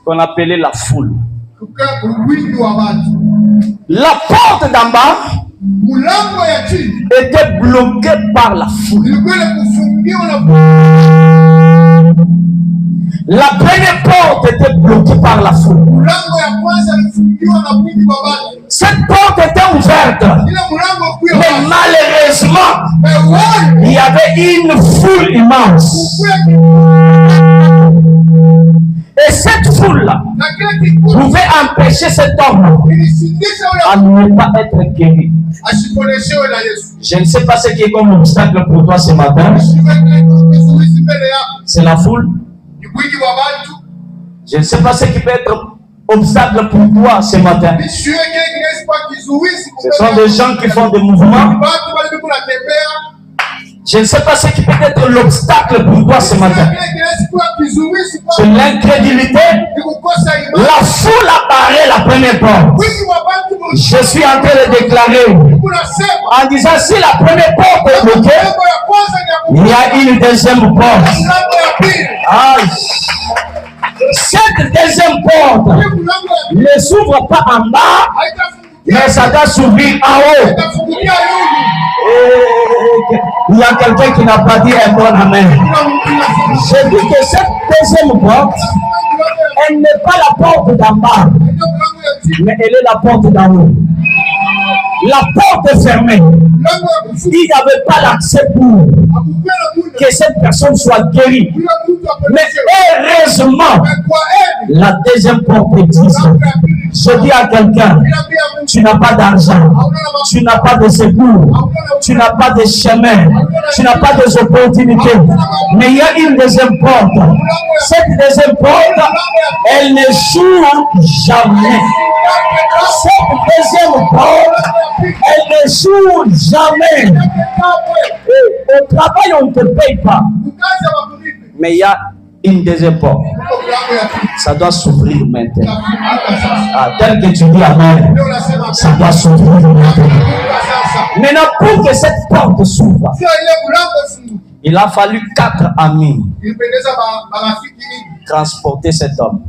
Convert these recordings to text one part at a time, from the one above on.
qu'on appelait la foule. La porte d'en bas était bloquée par la foule. La première porte était bloquée par la foule. Cette porte était ouverte. Mais malheureusement, il y avait une foule immense. Et cette foule-là pouvait empêcher cet homme à ne pas être guéri. Je ne sais pas ce qui est comme obstacle pour toi ce matin. C'est la foule. Je ne sais pas ce qui peut être obstacle pour toi ce matin. Ce sont des gens qui font des mouvements. Je ne sais pas ce qui peut être l'obstacle pour toi ce matin. C'est l'incrédulité. La foule a barré la première porte. Je suis en train de déclarer en disant si la première porte est bloquée, il y a une deuxième porte. Aïe. Cette deuxième porte ne s'ouvre pas en bas, mais ça doit s'ouvrir en haut. Il y a quelqu'un qui n'a pas dit un bon amen. Je dis que cette deuxième porte, elle n'est pas la porte d'en bas, mais elle est la porte d'en haut. La porte est fermée. Il n'y avait pas l'accès pour que cette personne soit guérie. Mais heureusement, la deuxième porte existe. Je dis à quelqu'un, tu n'as pas d'argent, tu n'as pas de secours, tu n'as pas de chemin, tu n'as pas d'opportunités. Mais il y a une deuxième porte. Cette deuxième porte, elle ne s'ouvre jamais. Cette deuxième porte, elle ne s'ouvre jamais. Et au travail, on ne te paye pas. Mais il y a une deuxième porte. Ça doit s'ouvrir maintenant. Tel que tu dis amen, ça doit s'ouvrir maintenant. Maintenant, pour que cette porte s'ouvre, il a fallu 4 amis transporter cet homme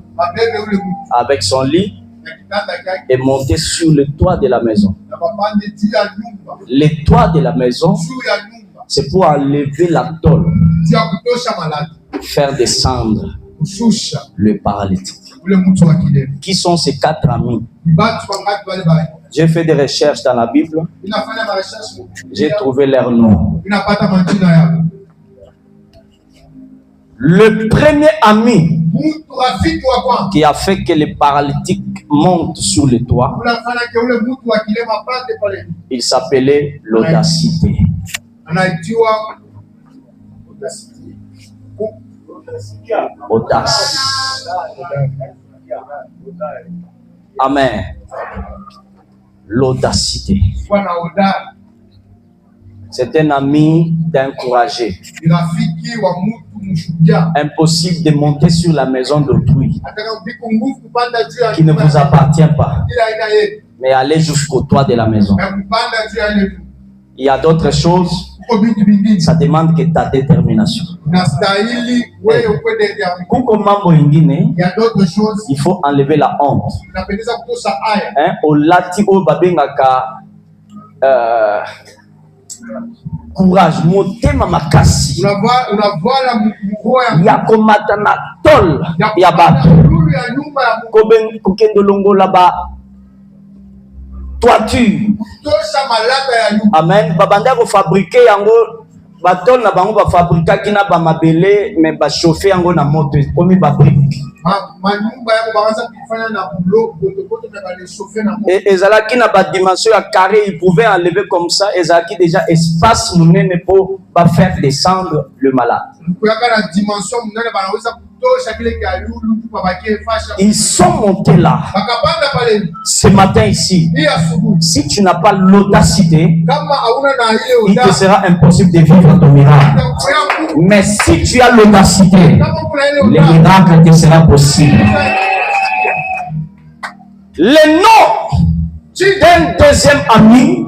avec son lit et monter sur le toit de la maison. Le toit de la maison, c'est pour enlever la tôle, faire descendre le paralytique. Qui sont ces 4 amis? J'ai fait des recherches dans la Bible. J'ai trouvé leur nom. Le premier ami qui a fait que les paralytiques montent sur le toit, il s'appelait l'audacité. Audace. Amen. L'audacité. C'est un ami d'encourager. Impossible de monter sur la maison d'autrui qui ne vous appartient pas, mais aller jusqu'au toit de la maison. Il y a d'autres choses. Ça demande que ta détermination. Il y a d'autres choses. Il faut enlever la honte. Au lati au babengaka courage, motema makasi. Ya komata na tol ya bato. Koben kokendo longo là-bas. Toiture. Amen. Babanda ko fabriquer yango batol na bango ba fabriquer kina ba mabele mais ba chauffer yango na moto komi ba brique. Et ezalaki na ba dimension ya carré, il pouvait enlever comme ça, ezalaki déjà espace munene pour pas faire descendre le malade. Ils sont montés là ce matin ici. Si tu n'as pas l'audacité, il te sera impossible de vivre ton miracle. Mais si tu as l'audacité, le miracle te sera possible. Le nom d'un deuxième ami,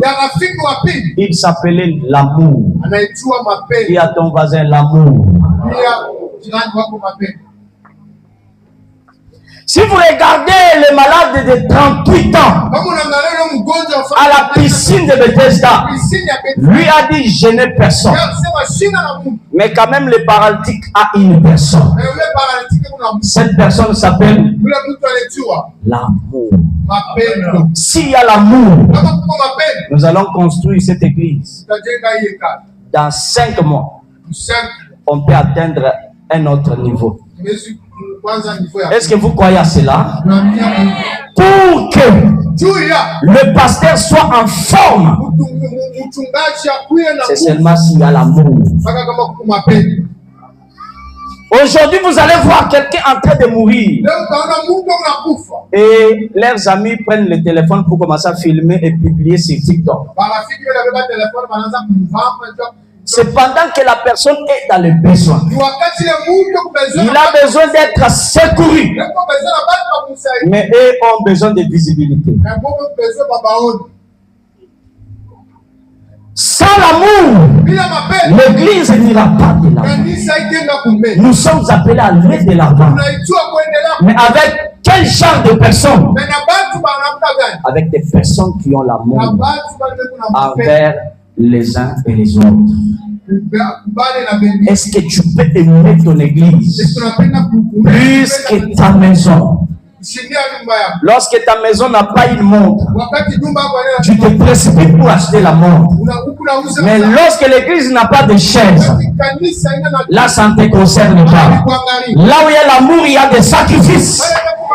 il s'appelait l'amour. Dis à ton voisin l'amour. Si vous regardez les malades de 38 ans à la piscine de Bethesda, lui a dit je n'ai personne. Mais quand même le paralytique a une personne. Cette personne s'appelle l'amour. S'il y a l'amour, nous allons construire cette église. Dans 5 mois, on peut atteindre un autre niveau. Est-ce que vous croyez à cela? Pour que le pasteur soit en forme, c'est seulement s'il y a l'amour. Aujourd'hui, vous allez voir quelqu'un en train de mourir. Et leurs amis prennent le téléphone pour commencer à filmer et publier sur TikTok. C'est pendant que la personne est dans le besoin. Il a besoin d'être secouru. Mais eux ont besoin de visibilité. Sans l'amour, l'église n'ira pas de l'avant. Nous sommes appelés à aller de l'avant. Mais avec quel genre de personnes? Avec des personnes qui ont l'amour envers les uns et les autres. Est-ce que tu peux aimer ton église plus que ta maison? Lorsque ta maison n'a pas une montre, tu te précipites pour acheter la montre. Mais lorsque l'église n'a pas de chaise, là ça ne te concerne pas. Là où il y a l'amour, il y a des sacrifices.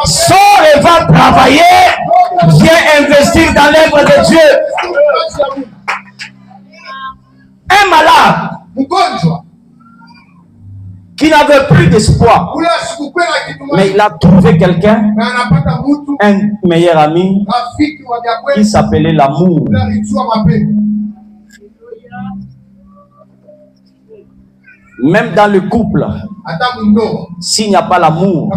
Sors et va travailler, viens investir dans l'œuvre de Dieu. Un malade qui n'avait plus d'espoir, mais il a trouvé quelqu'un, un meilleur ami, qui s'appelait l'amour. Même dans le couple, s'il n'y a pas l'amour,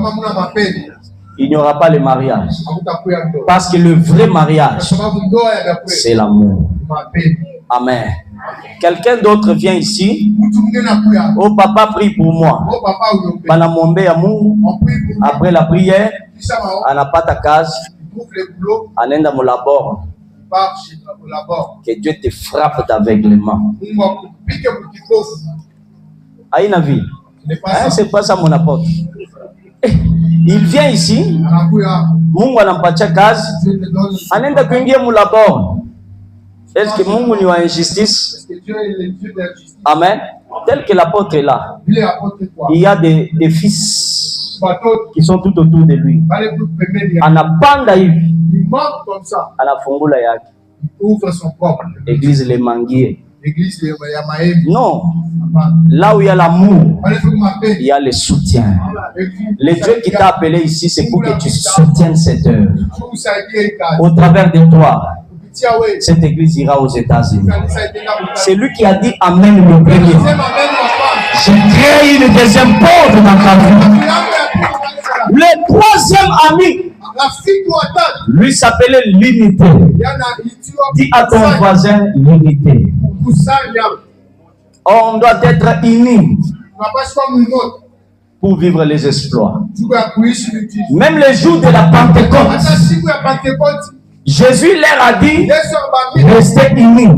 il n'y aura pas le mariage. Parce que le vrai mariage, c'est l'amour. Amen. Quelqu'un d'autre vient ici. Oh papa, prie pour moi. Après la prière, on n'a pas ta case. On est dans mon labor. Que Dieu te frappe d'aveuglement. Aïe, vie. C'est pas ça mon apôtre. Il vient ici. Mungu anampatia kazi. Anaenda kuingia mu labor. Est-ce que Mungu ni wa injustice? Amen. Tel que l'apôtre est là, il y a des fils qui sont tout autour de lui. Anapanda hivi, anafungula yake. Église les manguiers. Non. Là où il y a l'amour, il y a le soutien. Le Dieu qui t'a appelé ici, c'est pour que tu soutiennes cette œuvre. Au travers de toi, cette église ira aux États-Unis. C'est lui qui a dit Amen le premier. Je crée une deuxième porte dans ta vie. Le troisième ami, lui s'appelait l'unité. Dis à ton voisin l'unité. On doit être unis pour vivre les exploits. Même le jour de la Pentecôte, Jésus leur a dit restez unis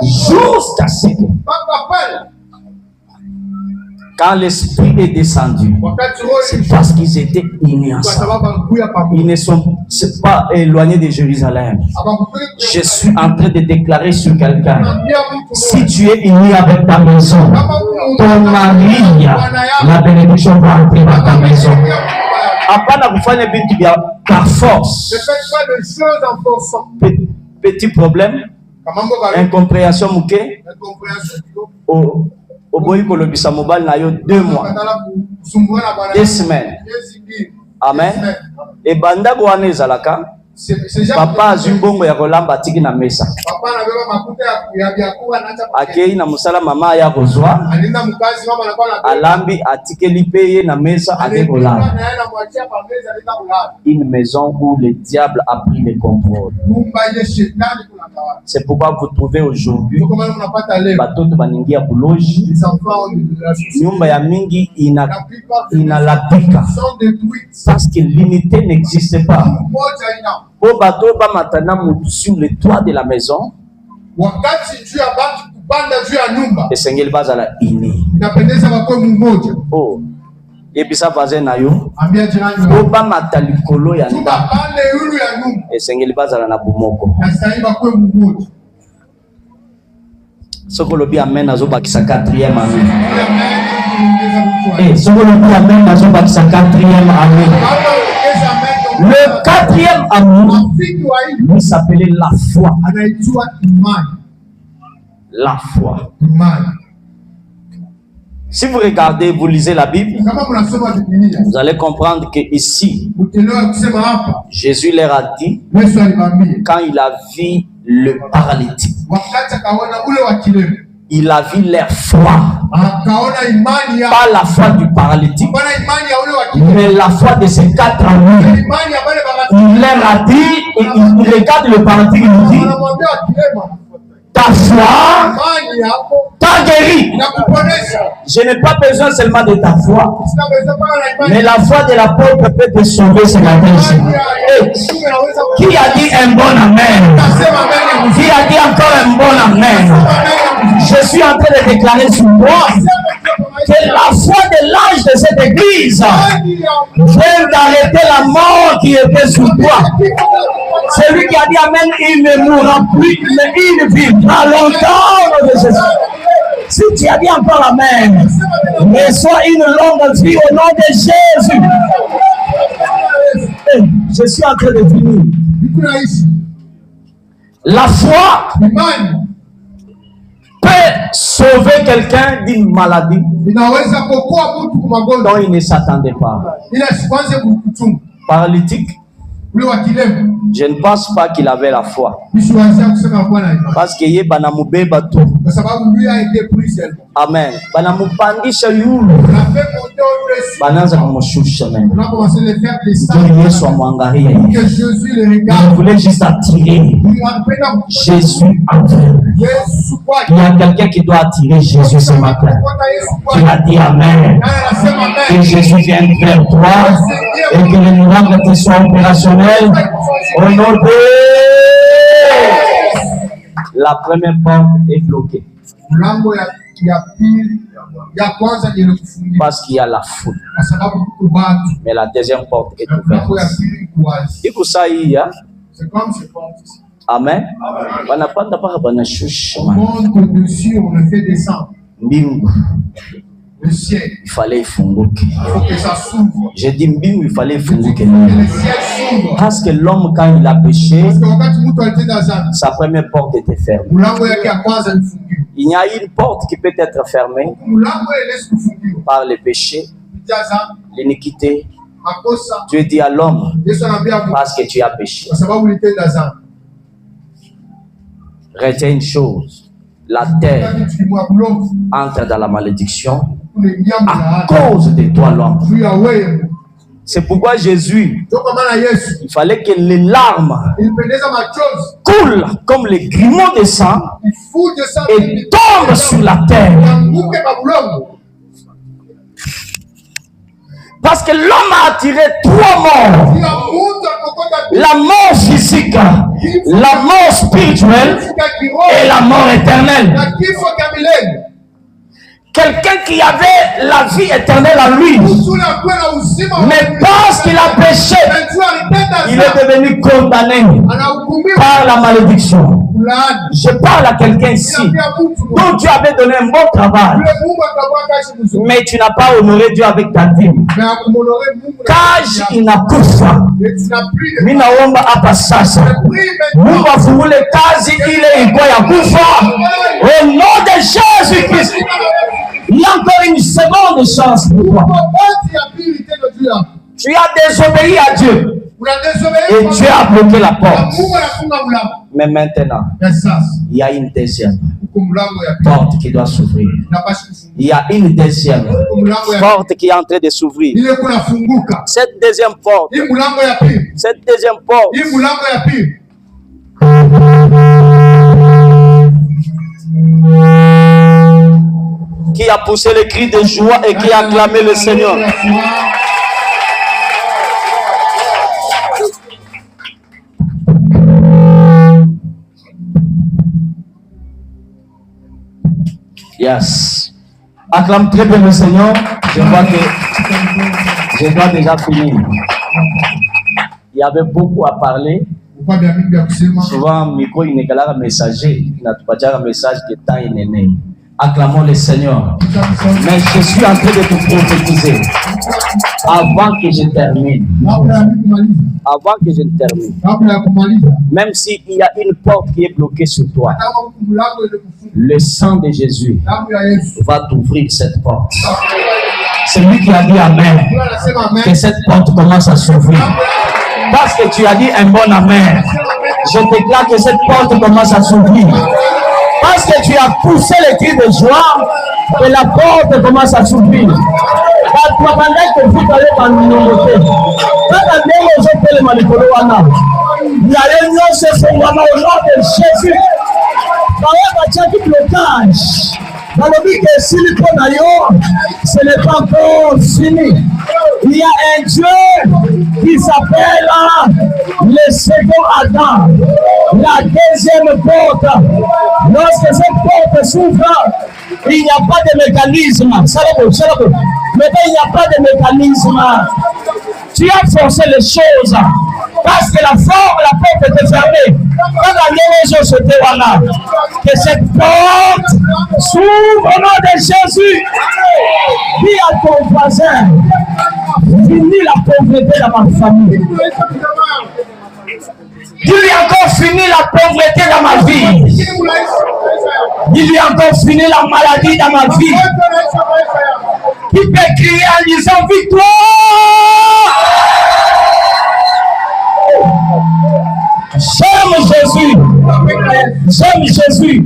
jusqu'à ce que quand l'Esprit est descendu, c'est parce qu'ils étaient unis ensemble. Ils ne sont pas éloignés de Jérusalem. Je suis en train de déclarer sur quelqu'un, si tu es uni avec ta maison, ton mari, la bénédiction va entrer dans ta maison. Par force. Ne faites pas de choses en forçant. Petit problème, incompréhension mouké. Au bout de mobile na yo 2 mois, 2 semaines. Amen. Et banda gwane zalaka. Papa azumbongo ya kolamba tiki na mesa. Akei na musala mama ya kozwa. Alambi atike lipeye na mesa ake kolamba. Une maison où le diable a pris le contrôle. C'est pourquoi vous trouvez aujourd'hui batoto baningia buloji nyumba ya mingi inalabika parce que l'unité n'existe pas. Pour bato ba matana sur le toit de la maison esengeli bazala ini. Oh, ebisa voisin na yo oba mata likolo ya ndako esengeli bazala na bomoko. Soko lobi amen azobakisa 4e amen. Soko lobi amen azobakisa 4e amen. Le 4e amour lui s'appelait la foi. La foi. Si vous regardez, vous lisez la Bible, vous allez comprendre que ici, Jésus leur a dit, quand il a vu le paralytique, il a vu leur foi. Pas la foi du paralytique, mais la foi de ces 4 amis. Il leur a dit, il regarde le paralytique, il dit, ta foi t'a guéri. Je n'ai pas besoin seulement de ta foi, mais la foi de l'apôtre peut te sauver ce matin. Qui a dit un bon amen? Qui a dit encore un bon amen? Je suis en train de déclarer sur moi que la foi de l'ange de cette église vient d'arrêter la mort qui était sur toi. Celui qui a dit amen, il ne mourra plus, mais il vivra longtemps de Jésus. Si tu as dit encore amen, reçois une longue vie au nom de Jésus. Je suis en train de finir. La foi peut sauver quelqu'un d'une maladie dont il ne s'attendait pas. Paralytique, je ne pense pas qu'il avait la foi. Parce que ye banamube batu. Amen. Banamupandisha yulu. Bananza kumushusha même. Yesu amwangalia. Il voulait juste attirer Jésus envers. Il y a quelqu'un qui doit attirer Jésus ce matin. Tu as dit amen. Que Jésus vienne vers toi et que les miracles te soient opérationnels. Au nom de la première porte est bloquée. Parce qu'il y a la foule. Mais la deuxième porte est ouverte. Amen. Le ciel, il fallait funguke. Il faut que ça s'ouvre. J'ai dit mbingu, il fallait funguke. Parce que l'homme, quand il a péché, sa première porte était fermée. Il y a une porte qui peut être fermée par le péché, l'iniquité. Dieu dit à l'homme, parce que tu as péché. Retiens une chose, la terre entre dans la malédiction à cause de toi, l'homme. C'est pourquoi Jésus, il fallait que les larmes coulent comme les grumeaux de sang et tombent sur la terre. Parce que l'homme a attiré 3 morts. La mort physique, la mort spirituelle et la mort éternelle. Quelqu'un qui avait la vie éternelle en lui, mais parce qu'il a péché, il est devenu condamné par la malédiction. Je parle à quelqu'un ici dont Dieu avait donné un bon travail, mais tu n'as pas honoré Dieu avec ta dîme. Kaji inakufa, minaomba hapa sasa Mungu afungule kazi ile ilikuwa ya kufa au nom de Jésus-Christ. Il y a encore une seconde chance pour toi. Tu as désobéi à Dieu et Dieu a bloqué la porte. Mais maintenant, il y a une deuxième porte qui doit s'ouvrir. Il y a une deuxième porte qui est en train de s'ouvrir. Cette deuxième porte, qui a poussé les cris de joie et qui a acclamé le Seigneur. Yes. Acclame très bien le Seigneur. Je vois que je dois déjà finir. Il y avait beaucoup à parler. Souvent, micro, il n'est qu'à messager. Il n'a pas déjà un message qui est temps et né. Acclamons le Seigneur. Mais je suis en train de te prophétiser. Avant que je termine. Avant que je ne termine. Même s'il y a une porte qui est bloquée sur toi, le sang de Jésus va t'ouvrir cette porte. C'est lui qui a dit Amen. Que cette porte commence à s'ouvrir. Parce que tu as dit un bon Amen. Je déclare que cette porte commence à s'ouvrir. Parce que tu as poussé les cris de joie, que la porte commence à s'ouvrir. Au nom de Jésus. Ce n'est pas encore fini. Il y a un Dieu qui s'appelle le second Adam. La deuxième porte. Lorsque cette porte s'ouvre, il n'y a pas de mécanisme. Maintenant, il n'y a pas de mécanisme. Tu as forcé les choses. Parce que la porte était fermée. Quand la maison se dévoila, que cette porte s'ouvre au nom de Jésus. Dis à ton voisin, finis la pauvreté dans ma famille. Dis-lui encore, finis la pauvreté dans ma vie. Dis-lui encore, finis la maladie dans ma vie. Qui peut crier en disant victoire? J'aime Jésus. J'aime Jésus.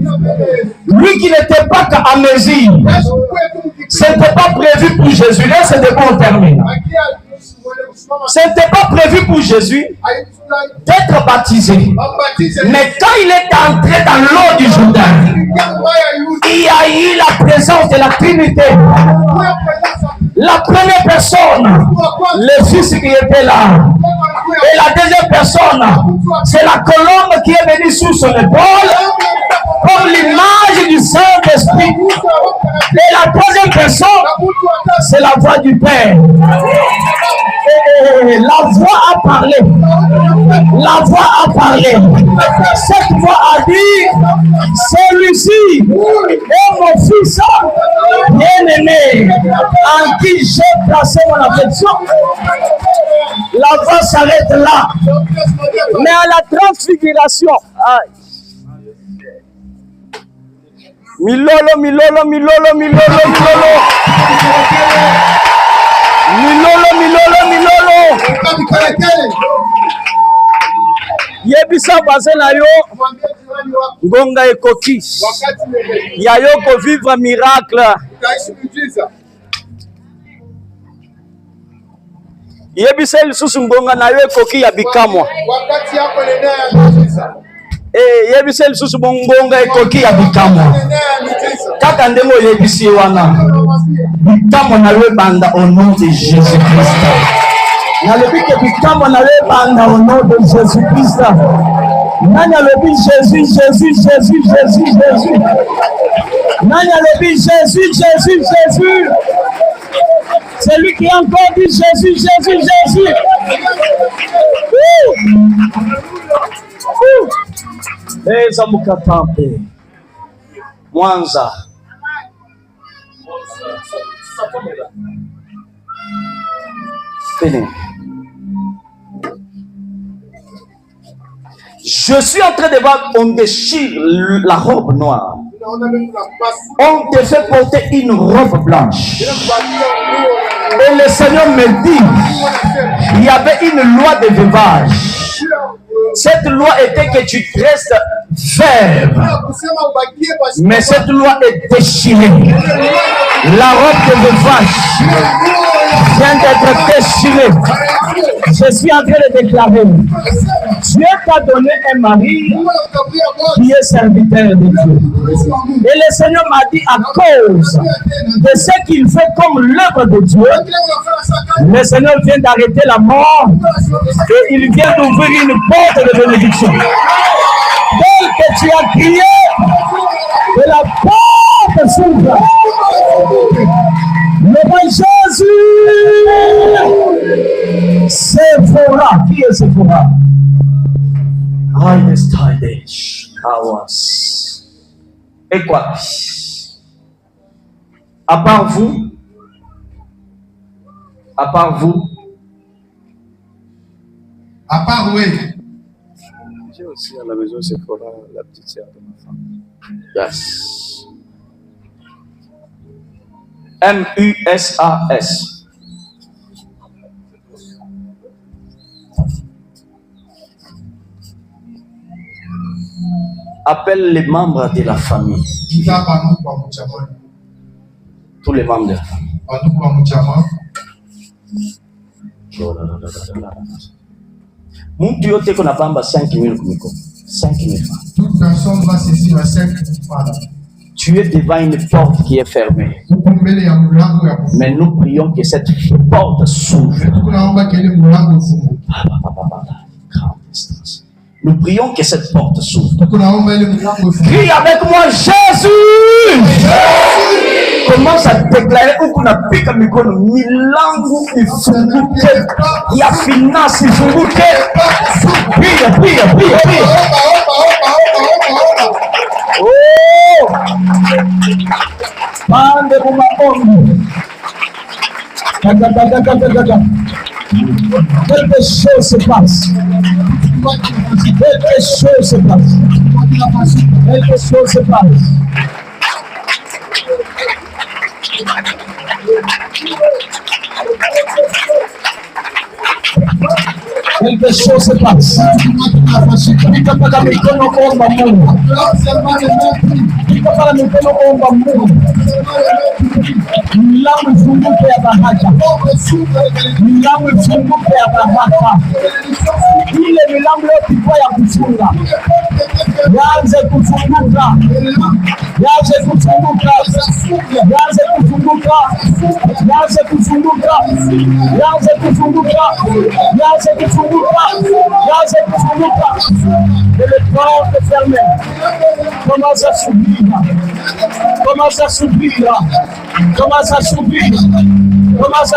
Lui qui n'était pas qu'à mesure. Ce n'était pas prévu pour Jésus. Là, c'est de bon terme. Ce n'était pas prévu pour Jésus d'être baptisé. Mais quand il est entré dans l'eau du Jourdain, il y a eu la présence de la Trinité. La première personne, le Fils qui était là. Et la deuxième personne, c'est la colombe qui est venue sous son épaule, comme l'image du Saint-Esprit. Et la troisième personne, c'est la voix du Père. Et la voix a parlé. La voix a parlé. Cette voix a dit, celui-ci est mon fils bien-aimé, en qui j'ai placé mon affection. La voix s'arrête là. Mais à la transfiguration, Milolo. Yebisa basé na yo ngonga ekoki ya yo ko vivre miracle. Yebisa lisusu ngonga na yo ekoki ya bikamwa. Yebisa lisusu ngonga ekoki ya bikamwa. Kaka ndemo yebisi wana. Bikamwa na yo banda au nom de Jésus-Christ. Nalobi que bikamwa na yo banda au nom de Jésus-Christ. Nani alobi Jésus. Nani alobi Jésus. C'est lui qui a encore dit Jésus. Zamukatampe Mwanza. Fini. Je suis en train de voir, on déchire la robe noire. On te fait porter une robe blanche. Et le Seigneur me dit, il y avait une loi de veuvage. Cette loi était que tu restes veuve. Mais cette loi est déchirée. La robe de veuvage vient d'être déchirée. Je suis en train de déclarer, Dieu t'a donné un mari qui est serviteur de Dieu. Et le Seigneur m'a dit, à cause de ce qu'il fait comme l'œuvre de Dieu, le Seigneur vient d'arrêter la mort et il vient d'ouvrir une porte de bénédiction. Tel que tu as crié, que la porte s'ouvre. Le roi Jésus, Sephora. Qui est Sephora? Et quoi? À part vous, oui. J'ai aussi à la maison Sephora, la petite sœur de ma femme. Yes. MUSAS. Appelle les membres de la famille. Tous les membres de la famille. Mtu yote kuna bamba 5,000 kumiko. 5,000 francs. Toute personne va saisir à 5,000 francs. Tu es devant une porte qui est fermée. Mais nous prions que cette porte s'ouvre. Nous prions que cette porte s'ouvre. Crie avec moi, Jésus! Commence à déclarer où qu'on a piqué mikono milango ifunguke ya finance ifunguke. Prie. Oh! Pande kuma ombi. Quelque chose se passe. Quelque chose se passe. Quelque chose se passe. Quelque chose se passe. Pica para mikono omba Mungu. Pica para mikono omba Mungu. Milango ifunguke ya baraka. Milango ifunguke ya baraka. Ile milango yote ilikuwa ya kufunga. Yaanze kufunguka. Yaanze kufunguka. Yaanze kufunguka. Yaanze kufunguka. Yaanze kufunguka. Yaanze kufunguka. Yaanze kufunguka. Et le porte est fermé. Commence à s'ouvrir. Commence à s'ouvrir. Commence à s'ouvrir. Commence à